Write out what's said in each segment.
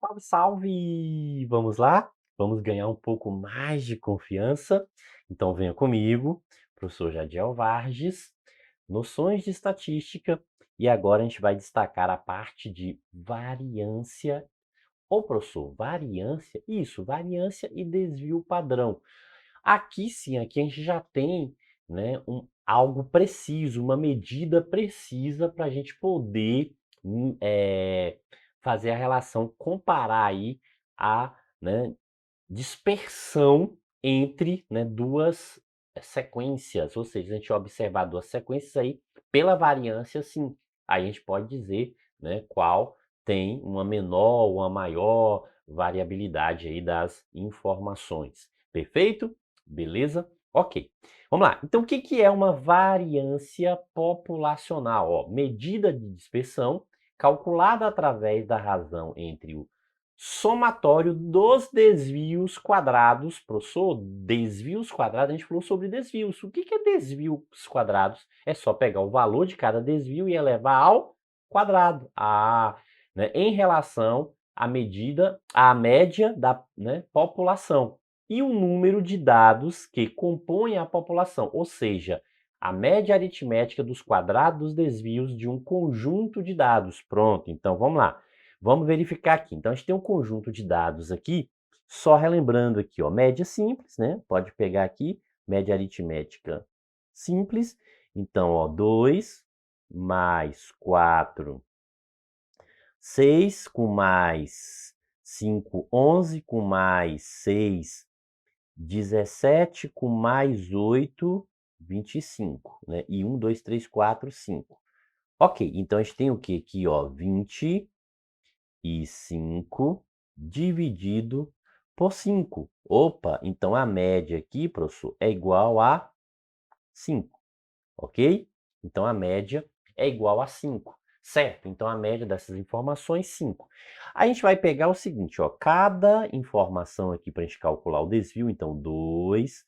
Salve, salve! Vamos lá? Vamos ganhar um pouco mais de confiança? Então venha comigo, professor Jadiel Varges, noções de estatística, e agora a gente vai destacar a parte de variância. Ô, professor, variância? Isso, variância e desvio padrão. Aqui sim, aqui a gente já tem, né, algo preciso, uma medida precisa para a gente poder fazer a relação, comparar aí a, né, dispersão entre, né, duas sequências, ou seja, a gente observar duas sequências aí, pela variância, sim, aí a gente pode dizer, né, qual tem uma menor ou uma maior variabilidade aí das informações. Perfeito? Beleza? Ok. Vamos lá. Então, o que que é uma variância populacional? Ó, medida de dispersão calculada através da razão entre o somatório dos desvios quadrados. Professor, desvios quadrados, a gente falou sobre desvios. O que que é desvios quadrados? É só pegar o valor de cada desvio e elevar ao quadrado. Né, em relação à medida, à média da, né, população. E o número de dados que compõem a população, ou seja, a média aritmética dos quadrados dos desvios de um conjunto de dados. Pronto, então vamos lá. Vamos verificar aqui. Então, a gente tem um conjunto de dados aqui, só relembrando aqui, ó, média simples, né? Pode pegar aqui, média aritmética simples. Então, ó, 2 mais 4, 6 com mais 5, 11 com mais 6, 17 com mais 8, 25, né? E 1, 2, 3, 4, 5. Ok, então a gente tem o que aqui, ó? 25 dividido por 5. Opa, então a média aqui, professor, é igual a 5, ok? Então a média é igual a 5, certo? Então a média dessas informações, 5. A gente vai pegar o seguinte, ó, cada informação aqui para a gente calcular o desvio, então 2,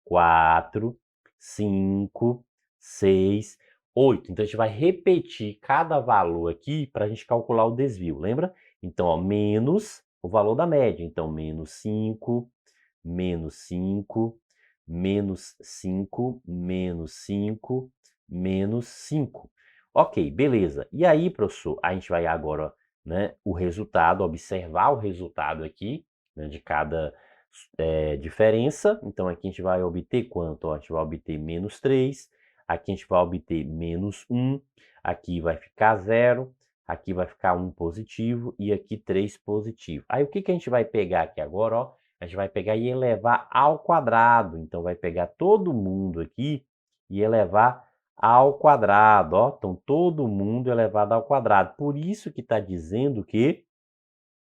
4, 5, 6, 8. Então a gente vai repetir cada valor aqui para a gente calcular o desvio, lembra? Então, ó, menos o valor da média. Então, menos 5, menos 5, menos 5, menos 5, menos 5. Ok, beleza. E aí, professor, a gente vai agora, né, o resultado, observar o resultado aqui, né, de cada diferença. Então, aqui a gente vai obter quanto? Ó, a gente vai obter menos 3, aqui a gente vai obter menos 1, aqui vai ficar 0, aqui vai ficar 1 positivo e aqui 3 positivo. Aí, o que que a gente vai pegar aqui agora, ó? A gente vai pegar e elevar ao quadrado. Então, vai pegar todo mundo aqui e elevar ao quadrado, ó. Então, todo mundo elevado ao quadrado. Por isso que está dizendo que,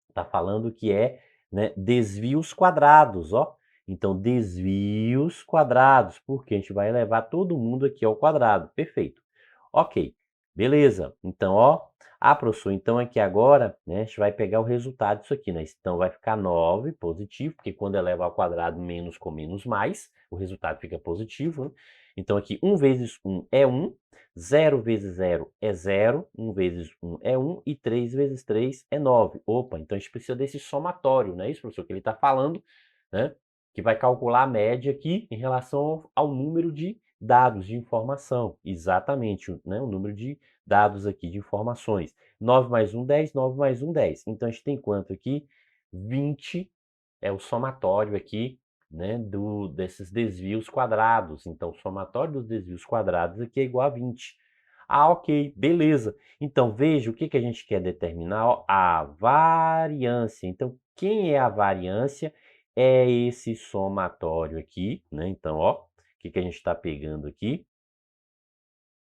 está falando que é, né, desvios quadrados, ó. Então, desvios quadrados, porque a gente vai elevar todo mundo aqui ao quadrado. Perfeito. Ok, beleza. Então, ó, professor, então aqui agora, né, a gente vai pegar o resultado disso aqui, né? Então, vai ficar 9 positivo, porque quando eleva ao quadrado menos com menos mais, o resultado fica positivo, né? Então, aqui 1 vezes 1 é 1, 0 vezes 0 é 0, 1 vezes 1 é 1 e 3 vezes 3 é 9. Opa, então a gente precisa desse somatório, não é isso, professor, que ele está falando, né? Que vai calcular a média aqui em relação ao número de dados de informação. Exatamente, né? O número de dados aqui de informações. 9 mais 1, 10, 9 mais 1, 10. Então a gente tem quanto aqui? 20 é o somatório aqui, né, desses desvios quadrados. Então, o somatório dos desvios quadrados aqui é igual a 20. Ok, beleza. Então, veja o que que a gente quer determinar, ó, a variância. Então, quem é a variância? É esse somatório aqui, né? Então, ó, o que que a gente está pegando aqui? Deixa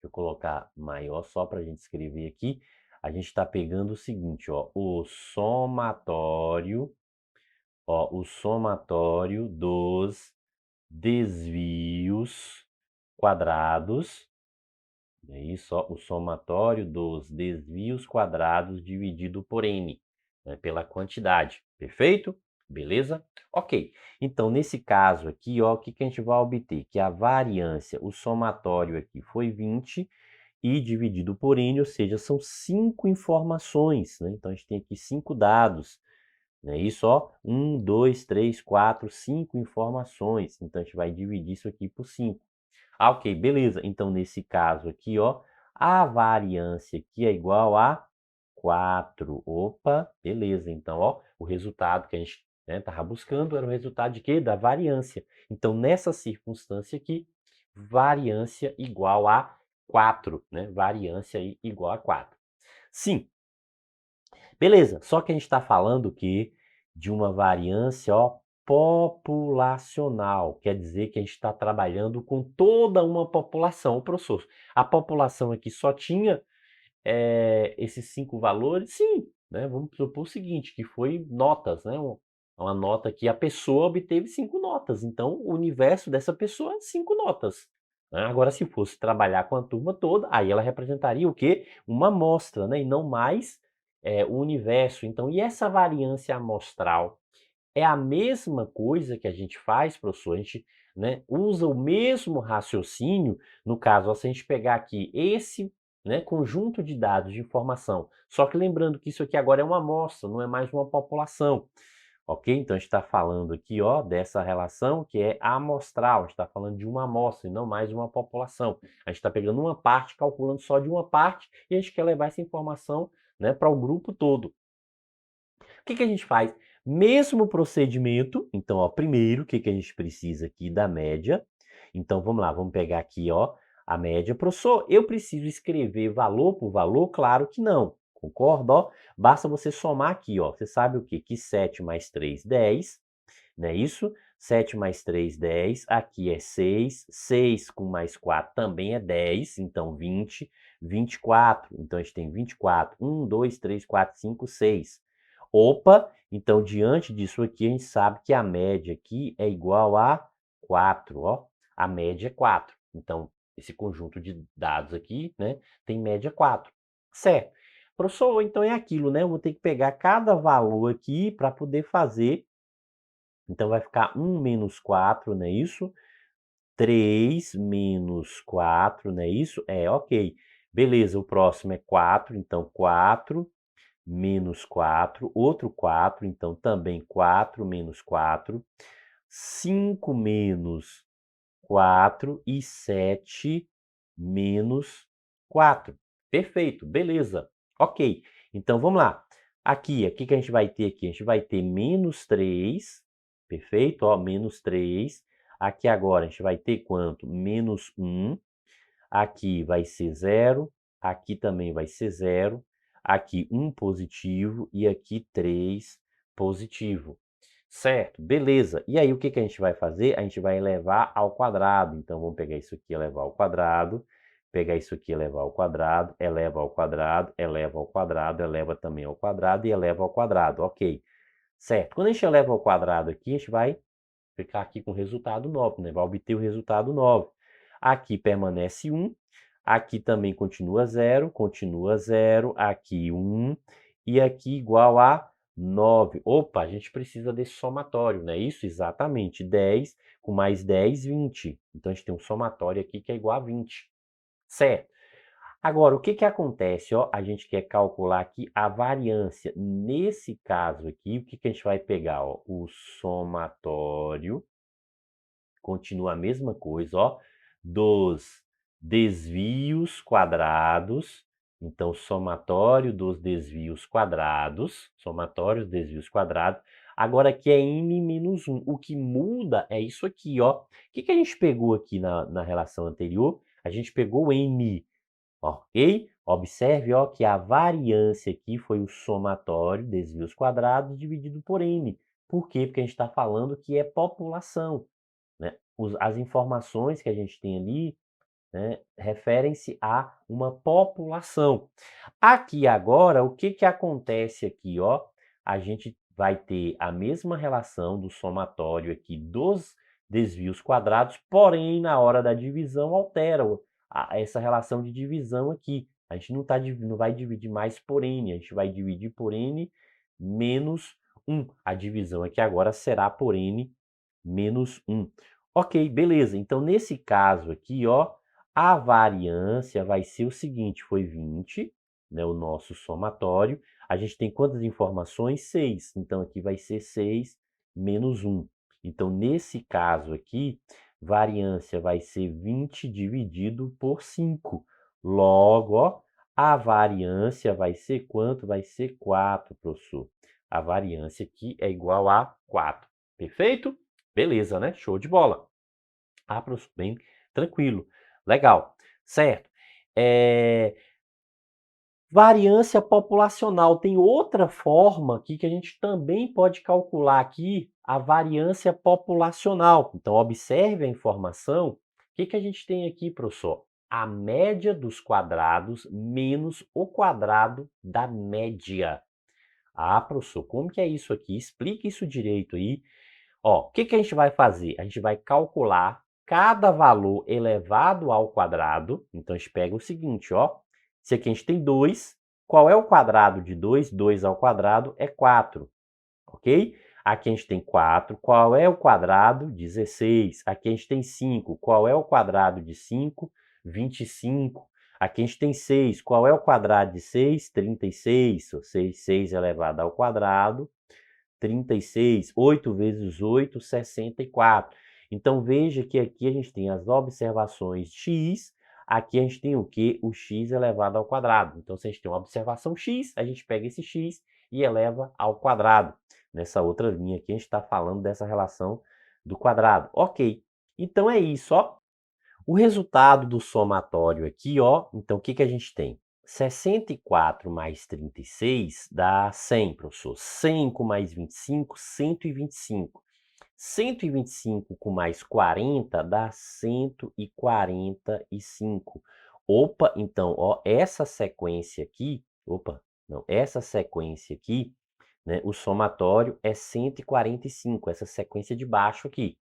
eu colocar maior só para a gente escrever aqui. A gente está pegando o seguinte, ó, o somatório dos desvios quadrados, é isso, ó, o somatório dos desvios quadrados dividido por n, né, pela quantidade, perfeito? Beleza? Ok, então nesse caso aqui, ó, o que que a gente vai obter? Que a variância, o somatório aqui foi 20 e dividido por n, ou seja, são 5 informações, né? Então a gente tem aqui 5 dados. Não é isso, ó? 1, 2, 3, 4, 5 informações. Então, a gente vai dividir isso aqui por 5. Ah, ok, beleza. Então, nesse caso aqui, ó, a variância aqui é igual a 4. Opa, beleza. Então, ó, o resultado que a gente estava buscando era o resultado de quê? Da variância. Então, nessa circunstância aqui, variância igual a 4, né? Variância igual a 4. Sim, beleza. Só que a gente está falando que de uma variância, ó, populacional. Quer dizer que a gente está trabalhando com toda uma população. Ô, professor, a população aqui só tinha esses 5 valores? Sim, né? Vamos supor o seguinte, que foi notas, né? Uma nota que a pessoa obteve 5 notas. Então, o universo dessa pessoa é 5 notas. Né? Agora, se fosse trabalhar com a turma toda, aí ela representaria o quê? Uma amostra, né? E não mais o universo. Então, e essa variância amostral? É a mesma coisa que a gente faz, professor, a gente, né, usa o mesmo raciocínio, no caso, ó, se a gente pegar aqui esse, né, conjunto de dados de informação, só que lembrando que isso aqui agora é uma amostra, não é mais uma população, ok? Então a gente está falando aqui, ó, dessa relação que é amostral, a gente está falando de uma amostra e não mais uma população. A gente está pegando uma parte, calculando só de uma parte, e a gente quer levar essa informação, né, para o grupo todo. O que que a gente faz? Mesmo procedimento, então, ó, primeiro, o que que a gente precisa aqui da média? Então, vamos lá, vamos pegar aqui, ó, a média. Professor, eu preciso escrever valor por valor? Claro que não, concorda? Ó, basta você somar aqui, ó. Você sabe o quê? Que 7 mais 3, 10, não é isso? 7 mais 3, 10. Aqui é 6. 6 com mais 4 também é 10. Então, 20. 24. Então, a gente tem 24. 1, 2, 3, 4, 5, 6. Opa! Então, diante disso aqui, a gente sabe que a média aqui é igual a 4, ó. A média é 4. Então, esse conjunto de dados aqui, né, tem média 4. Certo. Professor, então é aquilo, né? Eu vou ter que pegar cada valor aqui para poder fazer. Então, vai ficar 1 menos 4, não é isso? 3 menos 4, não é isso? É, ok. Beleza, o próximo é 4, então 4 menos 4, outro 4, então também 4 menos 4, 5 menos 4 e 7 menos 4. Perfeito, beleza. Ok, então vamos lá. Aqui, o que que a gente vai ter aqui? A gente vai ter menos 3, perfeito? Ó, menos 3. Aqui agora a gente vai ter quanto? Menos 1. Aqui vai ser 0, aqui também vai ser 0, aqui 1 positivo e aqui 3 positivo. Certo, beleza. E aí o que que a gente vai fazer? A gente vai elevar ao quadrado. Então vamos pegar isso aqui, elevar ao quadrado, pegar isso aqui, elevar ao quadrado, eleva ao quadrado, eleva ao quadrado, eleva também ao quadrado e eleva ao quadrado. Ok. Certo. Quando a gente eleva ao quadrado aqui, a gente vai ficar aqui com o resultado 9, né? Vai obter o resultado 9. Aqui permanece 1, aqui também continua 0, aqui 1 e aqui igual a 9. Opa, a gente precisa desse somatório, não é isso? Exatamente, 10 com mais 10, 20. Então, a gente tem um somatório aqui que é igual a 20, certo? Agora, o que que acontece? Ó, a gente quer calcular aqui a variância. Nesse caso aqui, o que que a gente vai pegar? Ó? O somatório continua a mesma coisa, ó, dos desvios quadrados. Então, somatório dos desvios quadrados, somatório dos desvios quadrados. Agora aqui é n menos 1. O que muda é isso aqui, ó. O que que a gente pegou aqui na relação anterior? A gente pegou o n, ok? Observe, ó, que a variância aqui foi o somatório desvios quadrados dividido por n. Por quê? Porque a gente está falando que é população, né? As informações que a gente tem ali, né, referem-se a uma população. Aqui agora, o que que acontece aqui, ó? A gente vai ter a mesma relação do somatório aqui dos desvios quadrados, porém, na hora da divisão, altera essa relação de divisão aqui. A gente não vai dividir mais por n, a gente vai dividir por n menos 1. A divisão aqui agora será por n menos 1. Ok, beleza. Então, nesse caso aqui, ó, a variância vai ser o seguinte, foi 20, né, o nosso somatório. A gente tem quantas informações? 6. Então, aqui vai ser 6 menos 1. Então, nesse caso aqui, variância vai ser 20 dividido por 5. Logo, ó, a variância vai ser quanto? Vai ser 4, professor. A variância aqui é igual a 4. Perfeito? Beleza, né? Show de bola. Ah, professor, bem tranquilo. Legal. Certo. Variância populacional. Tem outra forma aqui que a gente também pode calcular aqui a variância populacional. Então, observe a informação. O que a gente tem aqui, professor? A média dos quadrados menos o quadrado da média. Ah, professor, como que é isso aqui? Explique isso direito aí. Ó, o que a gente vai fazer? A gente vai calcular cada valor elevado ao quadrado. Então, a gente pega o seguinte, ó. Se aqui a gente tem 2, qual é o quadrado de 2? 2 ao quadrado é 4, ok? Aqui a gente tem 4, qual é o quadrado? 16. Aqui a gente tem 5, qual é o quadrado de 5? 25. Aqui a gente tem 6, qual é o quadrado de 6? 36. Ou seja, 6 elevado ao quadrado 36, 8 vezes 8, 64. Então, veja que aqui a gente tem as observações x, aqui a gente tem o quê? O x elevado ao quadrado. Então, se a gente tem uma observação x, a gente pega esse x e eleva ao quadrado. Nessa outra linha aqui, a gente está falando dessa relação do quadrado. Ok, então é isso, ó. O resultado do somatório aqui, ó, então o que a gente tem? 64 mais 36 dá 100, professor. 100 com mais 25, 125. 125 com mais 40 dá 145. Opa, então, ó, essa sequência aqui, essa sequência aqui, né, o somatório é 145, essa sequência de baixo aqui.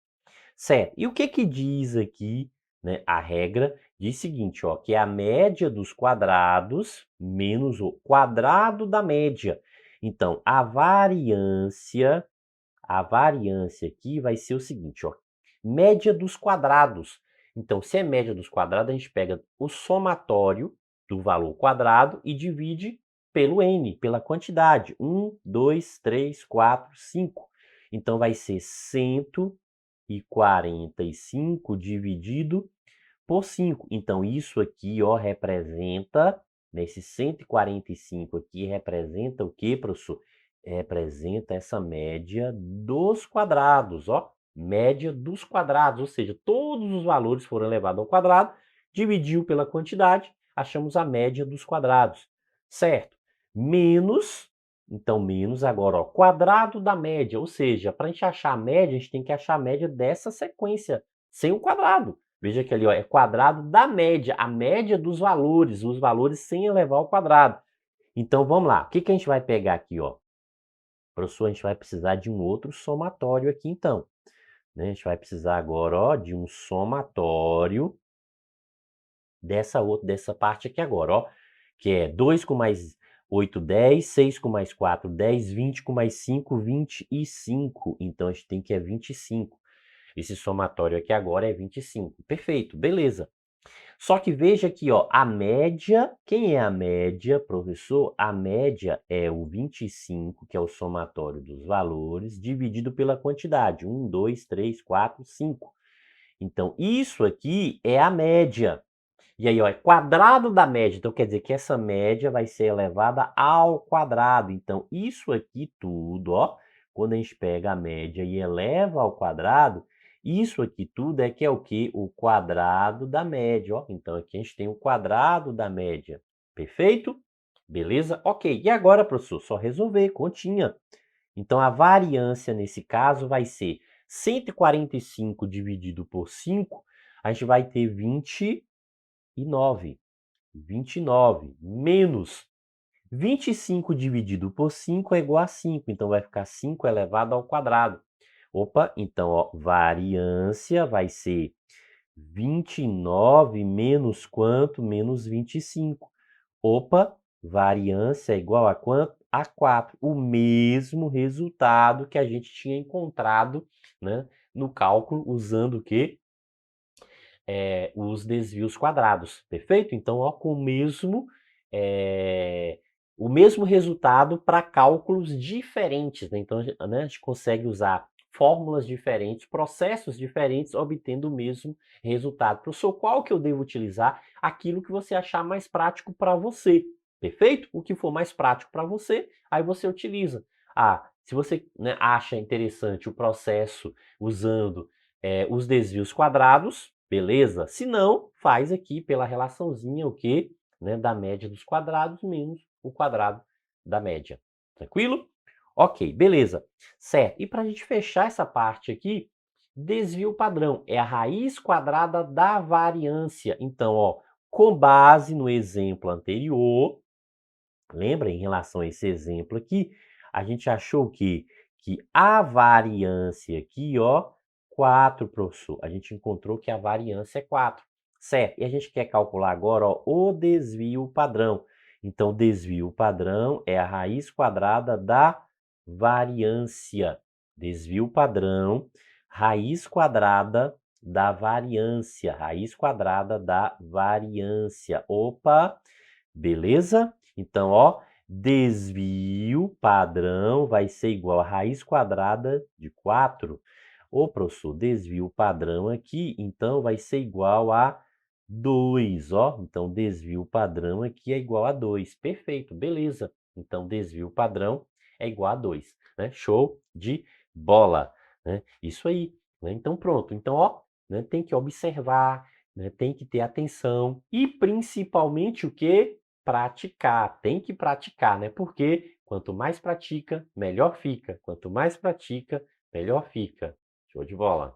Certo. E o que diz aqui, né, a regra diz o seguinte, ó, que é a média dos quadrados menos o quadrado da média. Então, a variância aqui vai ser o seguinte, ó, média dos quadrados. Então, se é média dos quadrados, a gente pega o somatório do valor quadrado e divide pelo n, pela quantidade. 1, 2, 3, 4, 5. Então, vai ser 145 dividido por 5. Então, isso aqui, ó, representa, nesse 145 aqui, representa o quê, professor? Representa essa média dos quadrados, ó. Média dos quadrados, ou seja, todos os valores foram elevados ao quadrado, dividiu pela quantidade, achamos a média dos quadrados, certo? Menos, então menos agora, ó, quadrado da média, ou seja, para a gente achar a média, a gente tem que achar a média dessa sequência, sem o quadrado. Veja que ali, ó, é quadrado da média, a média dos valores, os valores sem elevar ao quadrado. Então, vamos lá. O que a gente vai pegar aqui, ó? Professor, a gente vai precisar de um outro somatório aqui, então. Né? A gente vai precisar agora, ó, de um somatório dessa parte aqui agora, ó. Que é 2 com mais 8, 10, 6 com mais 4, 10, 20 com mais 5, 25. Então, a gente tem que é 25. Esse somatório aqui agora é 25. Perfeito, beleza. Só que veja aqui, ó, a média, quem é a média, professor? A média é o 25, que é o somatório dos valores, dividido pela quantidade. 1, 2, 3, 4, 5. Então, isso aqui é a média. E aí, ó, é quadrado da média. Então, quer dizer que essa média vai ser elevada ao quadrado. Então, isso aqui tudo, ó, quando a gente pega a média e eleva ao quadrado, isso aqui tudo é que é o quê? O quadrado da média, ó. Então, aqui a gente tem o quadrado da média. Perfeito? Beleza? Ok. E agora, professor, só resolver, continha. Então, a variância nesse caso vai ser 145 dividido por 5, a gente vai ter 29. 29 menos 25 dividido por 5 é igual a 5. Então, vai ficar 5 elevado ao quadrado. Opa, então, ó, variância vai ser 29 menos quanto? Menos 25. Opa, variância é igual a quanto? A 4. O mesmo resultado que a gente tinha encontrado, né, no cálculo, usando o quê? Os desvios quadrados, perfeito? Então, ó, com o mesmo o mesmo resultado para cálculos diferentes, né? Então, né, a gente consegue usar fórmulas diferentes, processos diferentes, obtendo o mesmo resultado. Professor, qual que eu devo utilizar? Aquilo que você achar mais prático para você, perfeito? O que for mais prático para você, aí você utiliza. Se você, né, acha interessante o processo usando os desvios quadrados, beleza? Se não, faz aqui pela relaçãozinha o quê? Né, da média dos quadrados menos o quadrado da média. Tranquilo? Ok, beleza. Certo. E para a gente fechar essa parte aqui, desvio padrão é a raiz quadrada da variância. Então, ó, com base no exemplo anterior, lembra em relação a esse exemplo aqui, a gente achou que a variância aqui, ó, 4, professor. A gente encontrou que a variância é 4, certo? E a gente quer calcular agora, ó, o desvio padrão. Então, desvio padrão é a raiz quadrada da variância. Desvio padrão, raiz quadrada da variância. Raiz quadrada da variância. Opa, beleza? Então, ó, desvio padrão vai ser igual a raiz quadrada de 4. Ô, professor, desvio padrão aqui, então vai ser igual a 2, ó. Então, desvio padrão aqui é igual a 2. Perfeito, beleza. Então, desvio padrão é igual a 2, né? Show de bola, né? Isso aí, né? Então, pronto. Então, ó, né, tem que observar, né, tem que ter atenção e principalmente o quê? Praticar. Tem que praticar, né? Porque quanto mais pratica, melhor fica. Quanto mais pratica, melhor fica. Show de bola.